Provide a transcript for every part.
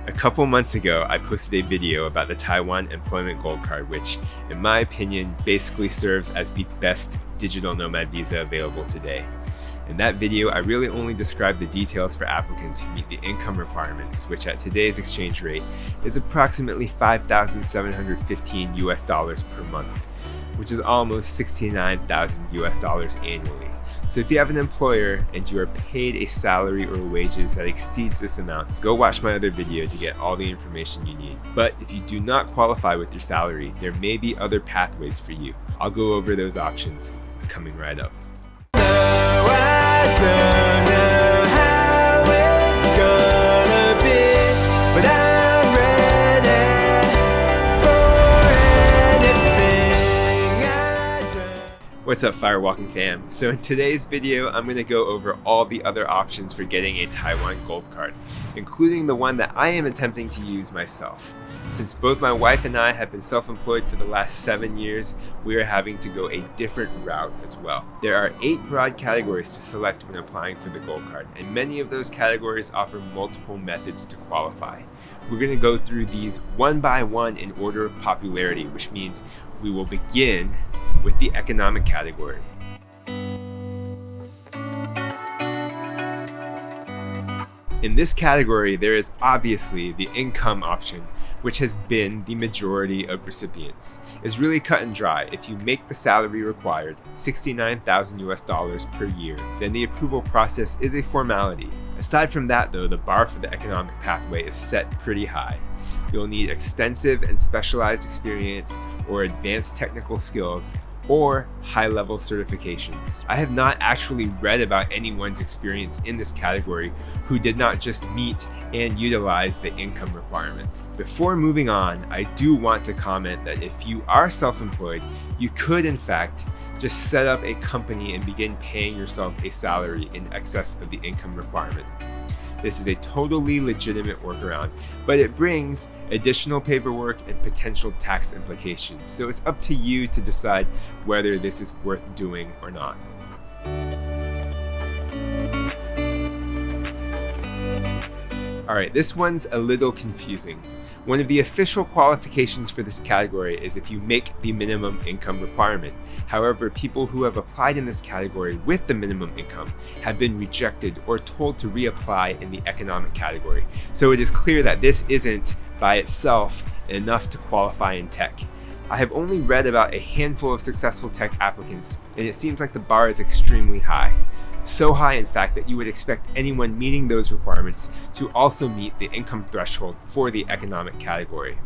A couple months ago, I posted a video about the Taiwan Employment Gold Card, which, in my opinion, basically serves as the best digital nomad visa available today. In that video, I really only described the details for applicants who meet the income requirements, which at today's exchange rate is approximately $5,715 per month, which is almost $69,000 annually. So if you have an employer and you are paid a salary or wages that exceeds this amount, go watch my other video to get all the information you need. But if you do not qualify with your salary, there may be other pathways for you. I'll go over those options coming right up. What's up, Firewalking fam? So in today's video, I'm going to go over all the other options for getting a Taiwan Gold Card, including the one that I am attempting to use myself. Since both my wife and I have been self-employed for the last 7 years, we are having to go a different route as well. There are 8 broad categories to select when applying for the Gold Card, and many of those categories offer multiple methods to qualify. We're going to go through these one by one in order of popularity, which means we will begin with the economic category. In this category, there is obviously the income option, which has been the majority of recipients. It's really cut and dry. If you make the salary required, $69,000 per year, then the approval process is a formality. Aside from that though, the bar for the economic pathway is set pretty high. You'll need extensive and specialized experience or advanced technical skills or high-level certifications. I have not actually read about anyone's experience in this category who did not just meet and utilize the income requirement. Before moving on, I do want to comment that if you are self-employed, you could in fact just set up a company and begin paying yourself a salary in excess of the income requirement. This is a totally legitimate workaround, but it brings additional paperwork and potential tax implications, so it's up to you to decide whether this is worth doing or not. Alright, this one's a little confusing. One of the official qualifications for this category is if you make the minimum income requirement. However, people who have applied in this category with the minimum income have been rejected or told to reapply in the economic category. So it is clear that this isn't, by itself, enough to qualify in tech. I have only read about a handful of successful tech applicants, and it seems like the bar is extremely high. So high, in fact, that you would expect anyone meeting those requirements to also meet the income threshold for the economic category.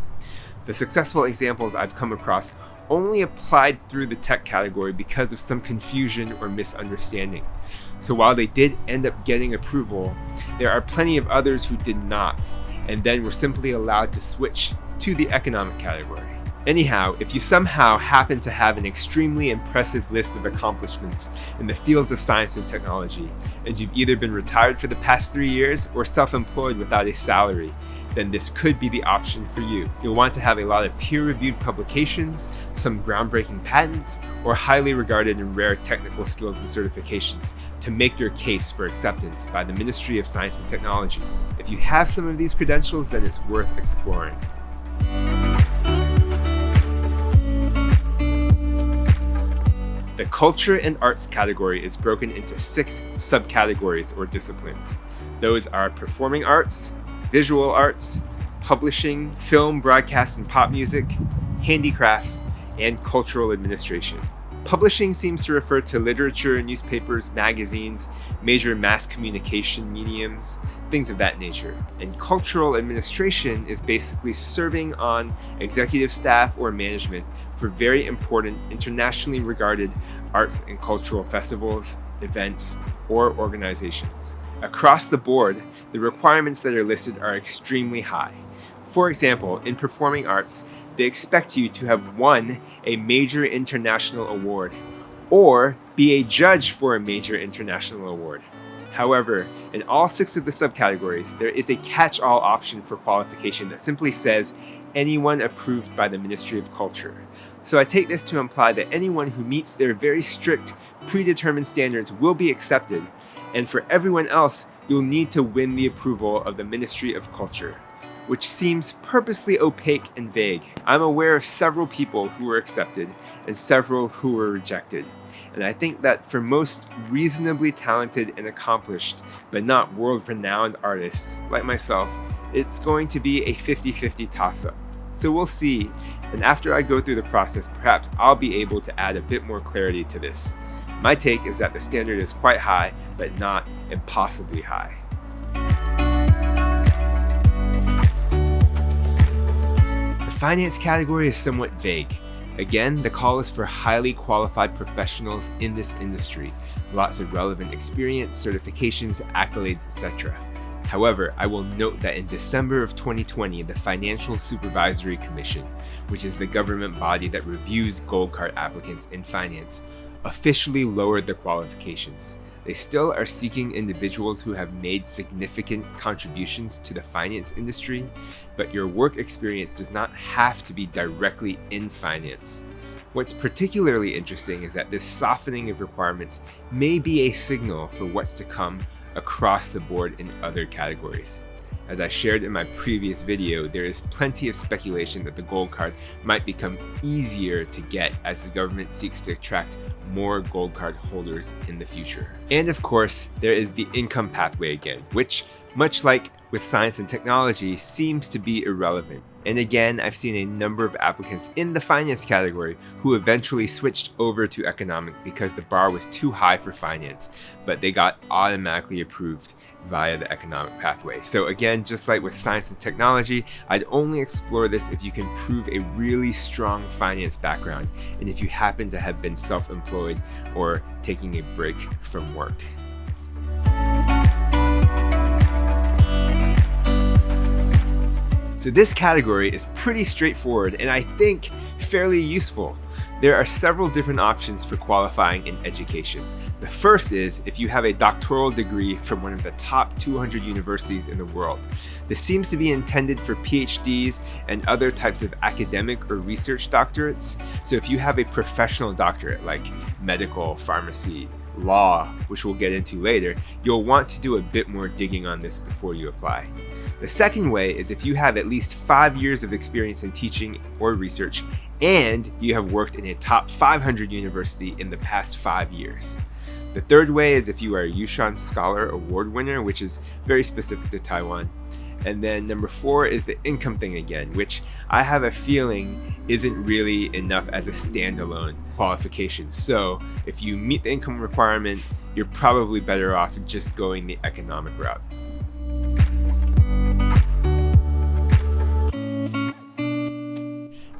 The successful examples I've come across only applied through the tech category because of some confusion or misunderstanding. So while they did end up getting approval, there are plenty of others who did not, and then were simply allowed to switch to the economic category. Anyhow, if you somehow happen to have an extremely impressive list of accomplishments in the fields of science and technology, and you've either been retired for the past 3 years or self-employed without a salary, then this could be the option for you. You'll want to have a lot of peer-reviewed publications, some groundbreaking patents, or highly regarded and rare technical skills and certifications to make your case for acceptance by the Ministry of Science and Technology. If you have some of these credentials, then it's worth exploring. The culture and arts category is broken into 6 subcategories or disciplines. Those are performing arts, visual arts, publishing, film, broadcast, and pop music, handicrafts, and cultural administration. Publishing seems to refer to literature, newspapers, magazines, major mass communication mediums, things of that nature. And cultural administration is basically serving on executive staff or management for very important, internationally regarded arts and cultural festivals, events, or organizations. Across the board, the requirements that are listed are extremely high. For example, in performing arts, they expect you to have won a major international award or be a judge for a major international award. However, in all 6 of the subcategories, there is a catch-all option for qualification that simply says anyone approved by the Ministry of Culture. So I take this to imply that anyone who meets their very strict, predetermined standards will be accepted, and for everyone else, you'll need to win the approval of the Ministry of Culture. which seems purposely opaque and vague. I'm aware of several people who were accepted and several who were rejected. And I think that for most reasonably talented and accomplished, but not world-renowned artists like myself, it's going to be a 50-50 toss-up. So we'll see, and after I go through the process, perhaps I'll be able to add a bit more clarity to this. My take is that the standard is quite high, but not impossibly high. The finance category is somewhat vague. Again, the call is for highly qualified professionals in this industry, lots of relevant experience, certifications, accolades, etc. However, I will note that in December of 2020, the Financial Supervisory Commission, which is the government body that reviews Gold Card applicants in finance, officially lowered the qualifications. They still are seeking individuals who have made significant contributions to the finance industry, but your work experience does not have to be directly in finance. What's particularly interesting is that this softening of requirements may be a signal for what's to come across the board in other categories. As I shared in my previous video, there is plenty of speculation that the Gold Card might become easier to get as the government seeks to attract more Gold Card holders in the future. And of course, there is the income pathway again, which, much like with science and technology, seems to be irrelevant. And again, I've seen a number of applicants in the finance category who eventually switched over to economic because the bar was too high for finance, but they got automatically approved via the economic pathway. So again, just like with science and technology, I'd only explore this if you can prove a really strong finance background and if you happen to have been self-employed or taking a break from work. So this category is pretty straightforward and I think fairly useful. There are several different options for qualifying in education. The first is if you have a doctoral degree from one of the top 200 universities in the world. This seems to be intended for PhDs and other types of academic or research doctorates. So if you have a professional doctorate like medical, pharmacy, law, which we'll get into later, you'll want to do a bit more digging on this before you apply. The second way is if you have at least 5 years of experience in teaching or research and you have worked in a top 500 university in the past 5 years. The third way is if you are a Yushan Scholar Award winner, which is very specific to Taiwan. And then number 4 is the income thing again, which I have a feeling isn't really enough as a standalone qualification. So if you meet the income requirement, you're probably better off just going the economic route.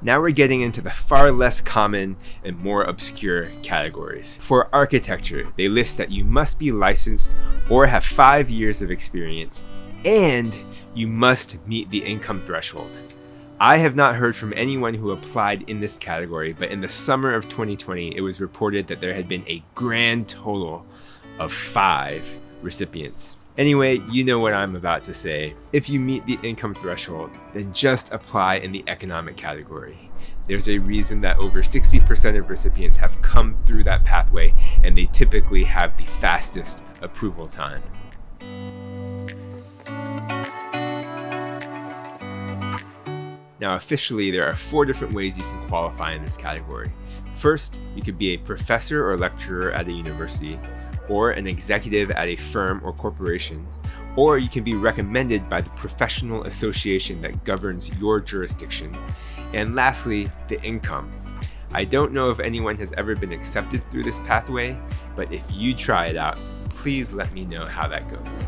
Now we're getting into the far less common and more obscure categories. For architecture, they list that you must be licensed or have 5 years of experience and you must meet the income threshold. I have not heard from anyone who applied in this category, but in the summer of 2020, it was reported that there had been a grand total of 5 recipients. Anyway, you know what I'm about to say. If you meet the income threshold, then just apply in the economic category. There's a reason that over 60% of recipients have come through that pathway, and they typically have the fastest approval time. Now officially, there are 4 different ways you can qualify in this category. First, you could be a professor or lecturer at a university, or an executive at a firm or corporation, or you can be recommended by the professional association that governs your jurisdiction. And lastly, the income. I don't know if anyone has ever been accepted through this pathway, but if you try it out, please let me know how that goes.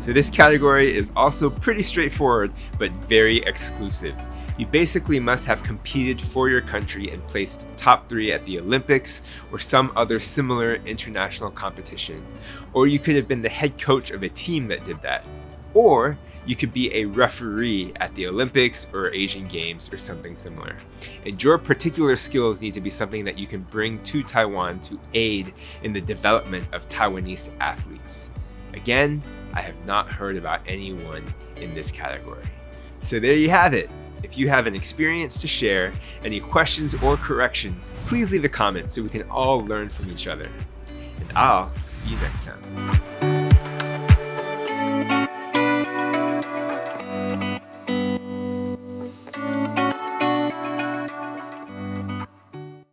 So this category is also pretty straightforward, but very exclusive. You basically must have competed for your country and placed top 3 at the Olympics or some other similar international competition. Or you could have been the head coach of a team that did that. Or you could be a referee at the Olympics or Asian Games or something similar. And your particular skills need to be something that you can bring to Taiwan to aid in the development of Taiwanese athletes. Again, I have not heard about anyone in this category. So there you have it. If you have an experience to share, any questions or corrections, please leave a comment so we can all learn from each other. And and I'll see you next time.